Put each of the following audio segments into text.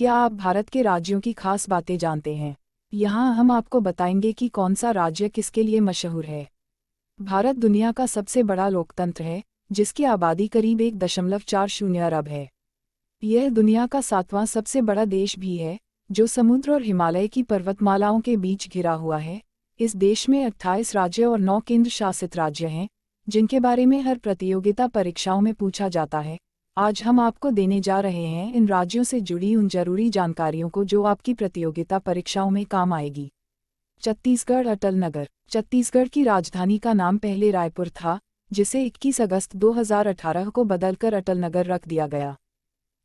क्या आप भारत के राज्यों की खास बातें जानते हैं? यहाँ हम आपको बताएंगे कि कौन सा राज्य किसके लिए मशहूर है। भारत दुनिया का सबसे बड़ा लोकतंत्र है, जिसकी आबादी करीब 1.40 अरब है। यह दुनिया का 7वां सबसे बड़ा देश भी है, जो समुद्र और हिमालय की पर्वतमालाओं के बीच घिरा हुआ है। इस देश में 28 राज्य और 9 केंद्र शासित राज्य हैं, जिनके बारे में हर प्रतियोगिता परीक्षाओं में पूछा जाता है। आज हम आपको देने जा रहे हैं इन राज्यों से जुड़ी उन जरूरी जानकारियों को जो आपकी प्रतियोगिता परीक्षाओं में काम आएगी। छत्तीसगढ़ अटल नगर। छत्तीसगढ़ की राजधानी का नाम पहले रायपुर था, जिसे 21 अगस्त 2018 को बदलकर अटल नगर रख दिया गया।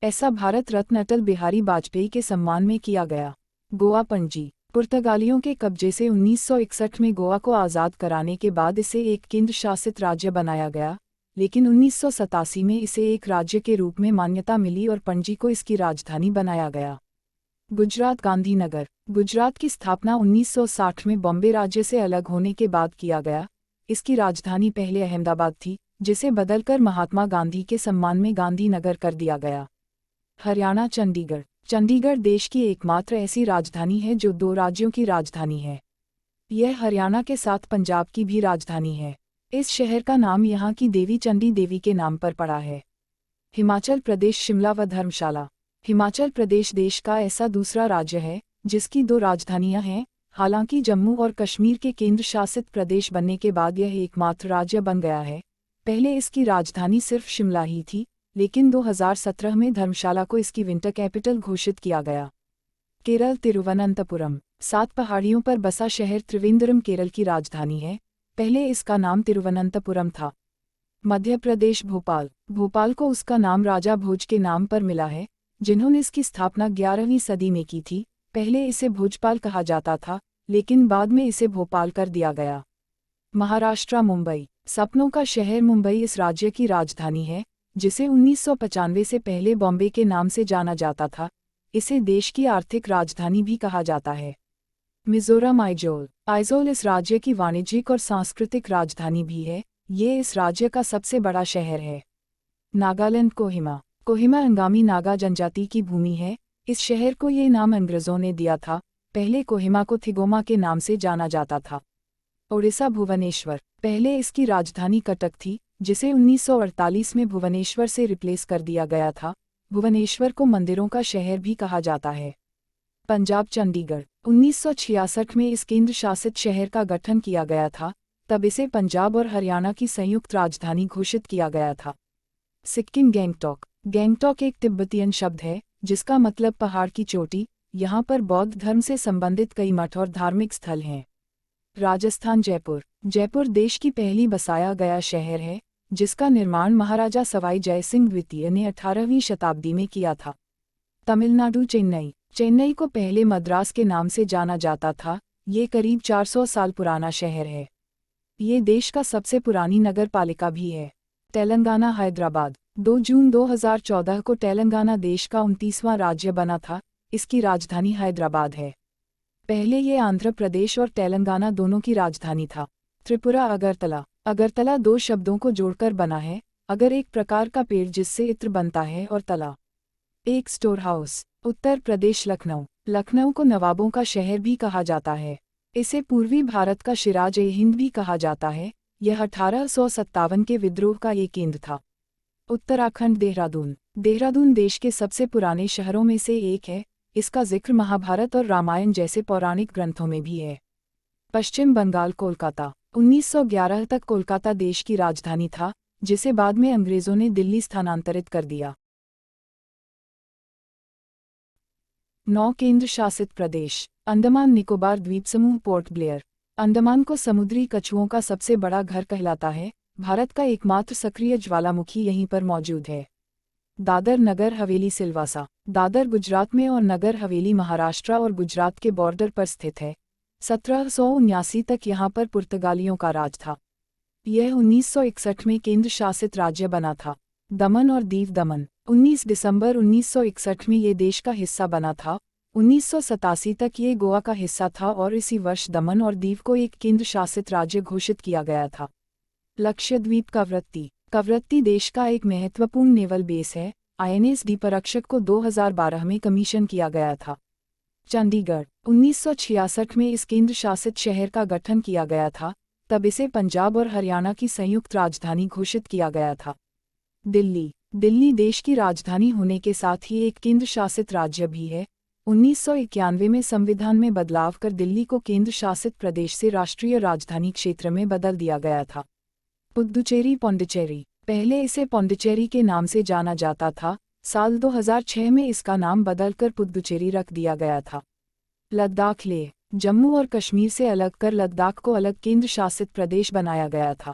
ऐसा भारत रत्न अटल बिहारी वाजपेयी के सम्मान में किया गया। गोवा पणजी। पुर्तगालियों के कब्जे से 1961 में गोवा को आज़ाद कराने के बाद इसे एक केंद्र शासित राज्य बनाया गया, लेकिन 1987 में इसे एक राज्य के रूप में मान्यता मिली और पणजी को इसकी राजधानी बनाया गया। गुजरात गांधीनगर। गुजरात की स्थापना 1960 में बॉम्बे राज्य से अलग होने के बाद किया गया। इसकी राजधानी पहले अहमदाबाद थी, जिसे बदलकर महात्मा गांधी के सम्मान में गांधीनगर कर दिया गया। हरियाणा चंडीगढ़। चंडीगढ़ देश की एकमात्र ऐसी राजधानी है जो 2 राज्यों की राजधानी है। यह हरियाणा के साथ पंजाब की भी राजधानी है। इस शहर का नाम यहाँ की देवी चंडी देवी के नाम पर पड़ा है। हिमाचल प्रदेश। शिमला व धर्मशाला। हिमाचल प्रदेश देश का ऐसा दूसरा राज्य है जिसकी 2 राजधानियां हैं। हालांकि जम्मू और कश्मीर के केंद्र शासित प्रदेश बनने के बाद यह एकमात्र राज्य बन गया है। पहले इसकी राजधानी सिर्फ शिमला ही थी, लेकिन 2017 में धर्मशाला को इसकी विंटर कैपिटल घोषित किया गया। केरल। तिरुवनंतपुरम। 7 पहाड़ियों पर बसा शहर त्रिवेंद्रम केरल की राजधानी है। पहले इसका नाम तिरुवनंतपुरम था। मध्य प्रदेश। भोपाल। भोपाल को उसका नाम राजा भोज के नाम पर मिला है, जिन्होंने इसकी स्थापना 11वीं सदी में की थी। पहले इसे भोजपाल कहा जाता था, लेकिन बाद में इसे भोपाल कर दिया गया। महाराष्ट्र। मुंबई। सपनों का शहर मुंबई इस राज्य की राजधानी है, जिसे 1995 से पहले बॉम्बे के नाम से जाना जाता था। इसे देश की आर्थिक राजधानी भी कहा जाता है। मिजोरम। आइजोल। आइजोल इस राज्य की वाणिज्यिक और सांस्कृतिक राजधानी भी है। ये इस राज्य का सबसे बड़ा शहर है। नागालैंड। कोहिमा। कोहिमा अंगामी नागा जनजाति की भूमि है। इस शहर को ये नाम अंग्रेजों ने दिया था। पहले कोहिमा को थिगोमा के नाम से जाना जाता था। ओडिशा। भुवनेश्वर। पहले इसकी राजधानी कटक थी, जिसे 1948 में भुवनेश्वर से रिप्लेस कर दिया गया था। भुवनेश्वर को मंदिरों का शहर भी कहा जाता है। पंजाब। चंडीगढ़। 1966 में इस केंद्र शासित शहर का गठन किया गया था, तब इसे पंजाब और हरियाणा की संयुक्त राजधानी घोषित किया गया था। सिक्किम। गैंगटॉक। गैंगटॉक एक तिब्बतियन शब्द है, जिसका मतलब पहाड़ की चोटी। यहाँ पर बौद्ध धर्म से संबंधित कई मठ और धार्मिक स्थल हैं। राजस्थान। जयपुर। जयपुर देश की पहली बसाया गया शहर है, जिसका निर्माण महाराजा सवाई जय सिंह द्वितीय ने 18वीं शताब्दी में किया था। तमिलनाडु। चेन्नई। चेन्नई को पहले मद्रास के नाम से जाना जाता था। ये करीब 400 साल पुराना शहर है। ये देश का सबसे पुरानी नगर पालिका भी है। तेलंगाना। हैदराबाद। 2 जून 2014 को तेलंगाना देश का 29वां राज्य बना था। इसकी राजधानी हैदराबाद है। पहले ये आंध्र प्रदेश और तेलंगाना दोनों की राजधानी था। त्रिपुरा। अगरतला। अगरतला 2 शब्दों को जोड़कर बना है। अगर एक प्रकार का पेड़ जिससे इत्र बनता है, और तला एक स्टोर हाउस। उत्तर प्रदेश। लखनऊ। लखनऊ को नवाबों का शहर भी कहा जाता है। इसे पूर्वी भारत का शिराज-ए-हिंद भी कहा जाता है। यह 1857 के विद्रोह का ये केंद्र था। उत्तराखंड। देहरादून। देहरादून देश के सबसे पुराने शहरों में से एक है। इसका जिक्र महाभारत और रामायण जैसे पौराणिक ग्रंथों में भी है। पश्चिम बंगाल। कोलकाता। 1911 तक कोलकाता देश की राजधानी था, जिसे बाद में अंग्रेजों ने दिल्ली स्थानांतरित कर दिया। 9 केंद्र शासित प्रदेश। अंडमान निकोबार द्वीप समूह। Port Blair. अंडमान को समुद्री कछुओं का सबसे बड़ा घर कहलाता है। भारत का एकमात्र सक्रिय ज्वालामुखी यहीं पर मौजूद है। दादर नगर हवेली। सिलवासा। दादर गुजरात में और नगर हवेली महाराष्ट्र और गुजरात के बॉर्डर पर स्थित है। 1779 तक यहाँ पर पुर्तगालियों का राज था। यह 1961 में केंद्र शासित राज्य बना था। दमन और दीव। दमन 19 दिसंबर 1961 में ये देश का हिस्सा बना था। 1987 तक ये गोवा का हिस्सा था और इसी वर्ष दमन और दीव को एक केंद्र शासित राज्य घोषित किया गया था। लक्षद्वीप। कवरत्ती। कवरत्ती देश का एक महत्वपूर्ण नेवल बेस है, INS डी परीक्षक को 2012 में कमीशन किया गया था। चंडीगढ़ 1966 में इस केंद्र शासित शहर का गठन किया गया था, तब इसे पंजाब और हरियाणा की संयुक्त राजधानी घोषित किया गया था। दिल्ली देश की राजधानी होने के साथ ही एक केंद्र शासित राज्य भी है। 1991 में संविधान में बदलाव कर दिल्ली को केंद्र शासित प्रदेश से राष्ट्रीय राजधानी क्षेत्र में बदल दिया गया था। पुडुचेरी पहले इसे पौंडीचेरी के नाम से जाना जाता था। साल 2006 में इसका नाम बदलकर पुडुचेरी रख दिया गया था। लद्दाख जम्मू और कश्मीर से अलग कर लद्दाख को अलग केंद्र शासित प्रदेश बनाया गया था।